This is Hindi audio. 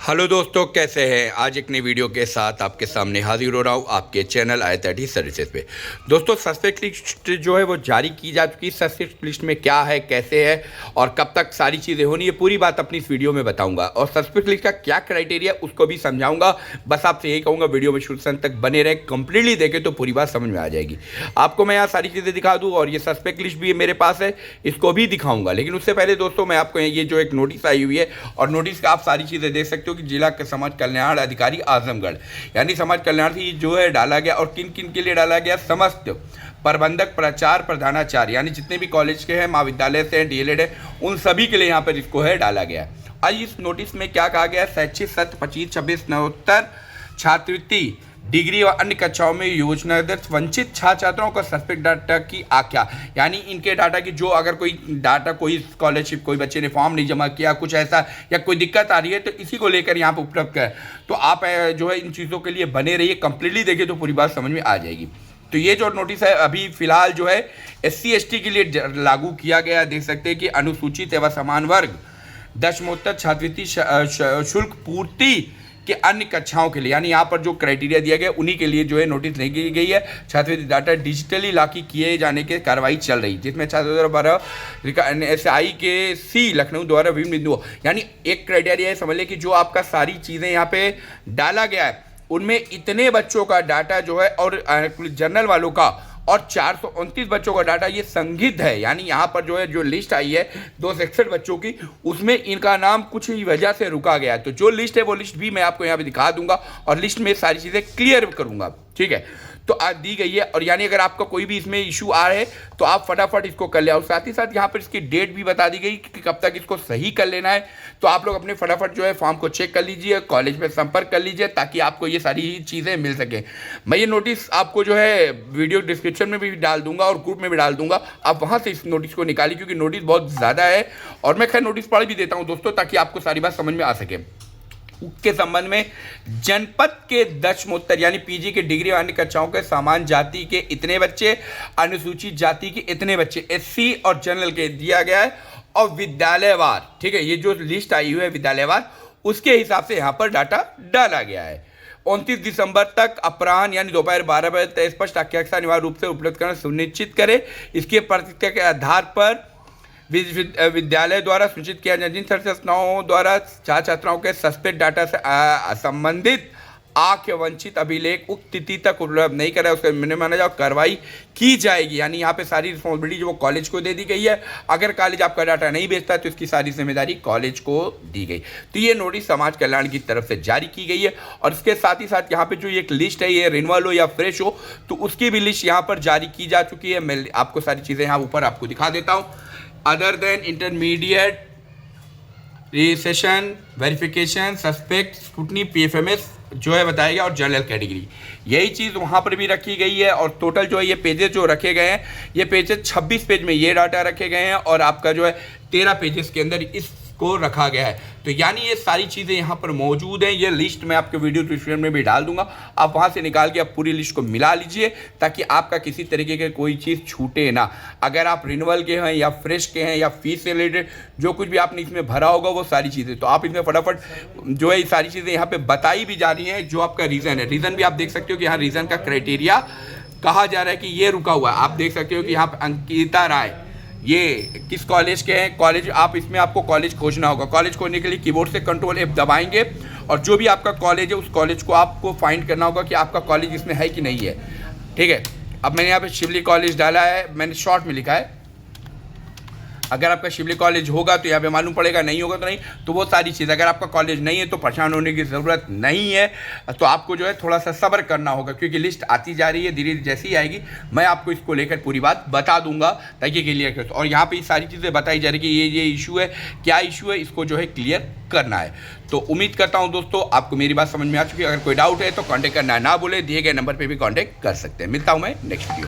हेलो दोस्तों, कैसे हैं। आज एक नई वीडियो के साथ आपके सामने हाजिर हो रहा हूँ आपके चैनल IIT सर्विसेज पे। दोस्तों, सस्पेक्ट लिस्ट जो है वो जारी की जा चुकी है। सस्पेक्ट लिस्ट में क्या है, कैसे है और कब तक सारी चीज़ें होनी है, पूरी बात अपनी इस वीडियो में बताऊंगा। और सस्पेक्ट लिस्ट का क्या क्राइटेरिया उसको भी समझाऊंगा। बस आपसे यही कहूँगा, वीडियो में शुरू से अंत तक बने रहे, कंप्लीटली देखें तो पूरी बात समझ में आ जाएगी। आपको मैं यहाँ सारी चीज़ें दिखा दूँ और ये सस्पेक्ट लिस्ट भी मेरे पास है, इसको भी दिखाऊंगा। लेकिन उससे पहले दोस्तों, मैं आपको ये जो एक नोटिस आई हुई है और नोटिस का आप सारी चीज़ें देख सकते हो कि जिला के समाज कल्याण अधिकारी आजमगढ़ यानी समाज कल्याण से जो है डाला गया। और किन किन के लिए डाला गया, समस्त प्रबंधक, प्राचार्य, प्रधानाचार्य यानी जितने भी कॉलेज के हैं, महाविद्यालय से हैं, DLED है, उन सभी के लिए यहाँ पर इसको है डाला गया। आज इस नोटिस में क्या कहा गया, शैक्षिक सत्र 25-26 छात्रवृत्ति डिग्री और अन्य कक्षाओं में योजनादर्श वंचित छात्र छात्राओं का सस्पेक्ट डाटा की आख्या, यानी इनके डाटा की जो अगर कोई डाटा, कोई स्कॉलरशिप, कोई बच्चे ने फॉर्म नहीं जमा किया, कुछ ऐसा या कोई दिक्कत आ रही है तो इसी को लेकर यहाँ पर उपलब्ध है। तो आप जो है इन चीज़ों के लिए बने रहिए, कंप्लीटली देखिए तो पूरी बात समझ में आ जाएगी। तो ये जो नोटिस है अभी फिलहाल जो है SC/ST के लिए लागू किया गया। देख सकते हैं कि अनुसूचित एवं समान वर्ग दशमोत्तर छात्रवृत्ति शुल्क पूर्ति कि अन्य कक्षाओं के लिए, यानी यहाँ पर जो क्राइटेरिया दिया गया उन्हीं के लिए जो है नोटिस नहीं की गई है। छात्रवृत्ति डाटा डिजिटली लाकी किए जाने की कार्रवाई चल रही, जिसमें छात्र द्वारा SI के C लखनऊ द्वारा विभिन्न बिंदुओं, यानी एक क्राइटेरिया है, समझ लें कि जो आपका सारी चीज़ें यहाँ पे डाला गया है उनमें इतने बच्चों का डाटा जो है और जनरल वालों का और 429 बच्चों का डाटा ये संदिग्ध है। यानी यहाँ पर जो है जो लिस्ट आई है 261 बच्चों की, उसमें इनका नाम कुछ ही वजह से रुका गया है। तो जो लिस्ट है वो लिस्ट भी मैं आपको यहाँ पे दिखा दूंगा और लिस्ट में सारी चीज़ें क्लियर करूंगा, ठीक है। तो आज दी गई है और यानी अगर आपका कोई भी इसमें इशू आ रहा है तो आप फटाफट इसको कर ले। और साथ ही साथ यहाँ पर इसकी डेट भी बता दी गई कि कब तक इसको सही कर लेना है। तो आप लोग अपने फटाफट जो है फॉर्म को चेक कर लीजिए, कॉलेज में संपर्क कर लीजिए ताकि आपको ये सारी चीज़ें मिल सकें। मैं ये नोटिस आपको जो है वीडियो डिस्क्रिप्शन में भी डाल दूंगा और ग्रुप में भी डाल दूंगा, आप वहाँ से इस नोटिस को निकालिए क्योंकि नोटिस बहुत ज़्यादा है। और मैं खैर नोटिस पढ़ भी देता हूँ दोस्तों ताकि आपको सारी बात समझ में आ सके। के संबंध में जनपद के दशमोत्तर यानी PG के डिग्री वाली कक्षाओं के सामान्य जाति के इतने बच्चे, अनुसूचित जाति के इतने बच्चे, SC और जनरल के दिया गया है। और विद्यालयवार, ठीक है, ये जो लिस्ट आई हुई है विद्यालयवार, उसके हिसाब से यहाँ पर डाटा डाला गया है। 29 दिसंबर तक अपराह्न यानी दोपहर 12 बजे तक स्पष्ट आख्या अनिवार्य रूप से उपलब्ध करना सुनिश्चित करे। इसके प्रतिक्रिया के आधार पर विद्यालय द्वारा सूचित किया जाए जिन संस्थाओं द्वारा छात्र छात्राओं के सस्पेक्ट डाटा से संबंधित आख्या वंचित अभिलेख उक्त तिथि तक उपलब्ध नहीं करा उसके माना जाओ कार्रवाई की जाएगी। यानी यहाँ पे सारी रिस्पॉन्सिबिलिटी जो वो कॉलेज को दे दी गई है। अगर कॉलेज आपका डाटा नहीं बेचता है तो इसकी सारी जिम्मेदारी कॉलेज को दी गई। तो ये नोटिस समाज कल्याण की तरफ से जारी की गई है। और इसके साथ ही साथ यहाँ पे जो एक लिस्ट है, ये रिन्यूअल हो या फ्रेश हो, तो उसकी भी लिस्ट यहाँ पर जारी की जा चुकी है। मैं आपको सारी चीज़ें यहाँ ऊपर आपको दिखा देता हूँ। Other than intermediate session verification suspect scrutiny PFMS जो है बताया गया और जनरल कैटेगरी, यही चीज़ वहाँ पर भी रखी गई है। और टोटल जो है ये पेजेस जो रखे गए हैं, ये पेजेस 26 पेज में ये डाटा रखे गए हैं और आपका जो है 13 पेजेस के अंदर इसको रखा गया है। तो यानी ये सारी चीज़ें यहाँ पर मौजूद हैं। ये लिस्ट मैं आपके वीडियो डिस्क्रिप्शन में भी डाल दूंगा, आप वहाँ से निकाल के आप पूरी लिस्ट को मिला लीजिए ताकि आपका किसी तरीके की कोई चीज़ छूटे ना। अगर आप रिन्यूअल के हैं या फ्रेश के हैं या फीस से रिलेटेड जो कुछ भी आपने इसमें भरा होगा वो सारी चीज़ें, तो आप इसमें फटाफट जो है ये सारी चीज़ें यहाँ पर बताई भी जा रही हैं। जो आपका रीज़न है, रीज़न भी आप देख सकते हो कि यहाँ रीज़न का क्राइटेरिया कहा जा रहा है कि ये रुका हुआ है। आप देख सकते हो कि यहाँ पर अंकिता राय ये किस कॉलेज के हैं, कॉलेज आप इसमें आपको कॉलेज खोजना होगा। कॉलेज खोजने के लिए कीबोर्ड से Ctrl F दबाएंगे और जो भी आपका कॉलेज है उस कॉलेज को आपको फाइंड करना होगा कि आपका कॉलेज इसमें है कि नहीं है, ठीक है। अब मैंने यहाँ पे शिवली कॉलेज डाला है, मैंने शॉर्ट में लिखा है। अगर आपका शिवली कॉलेज होगा तो यहाँ पे मालूम पड़ेगा, नहीं होगा तो नहीं। तो वो सारी चीज़, अगर आपका कॉलेज नहीं है तो परेशान होने की ज़रूरत नहीं है। तो आपको जो है थोड़ा सा सब्र करना होगा क्योंकि लिस्ट आती जा रही है, धीरे धीरे जैसी आएगी मैं आपको इसको लेकर पूरी बात बता दूंगा ताकि क्लियर कर। और यहाँ पे सारी चीज़ें बताई जा रही है कि ये इशू है, क्या इशू है, इसको जो है क्लियर करना है। तो उम्मीद करता हूँ दोस्तों आपको मेरी बात समझ में आ चुकी है। अगर कोई डाउट है तो कॉन्टैक्ट करना ना भूले, दिए गए नंबर पर भी कॉन्टैक्ट कर सकते हैं। मिलता हूँ मैं नेक्स्ट वीडियो।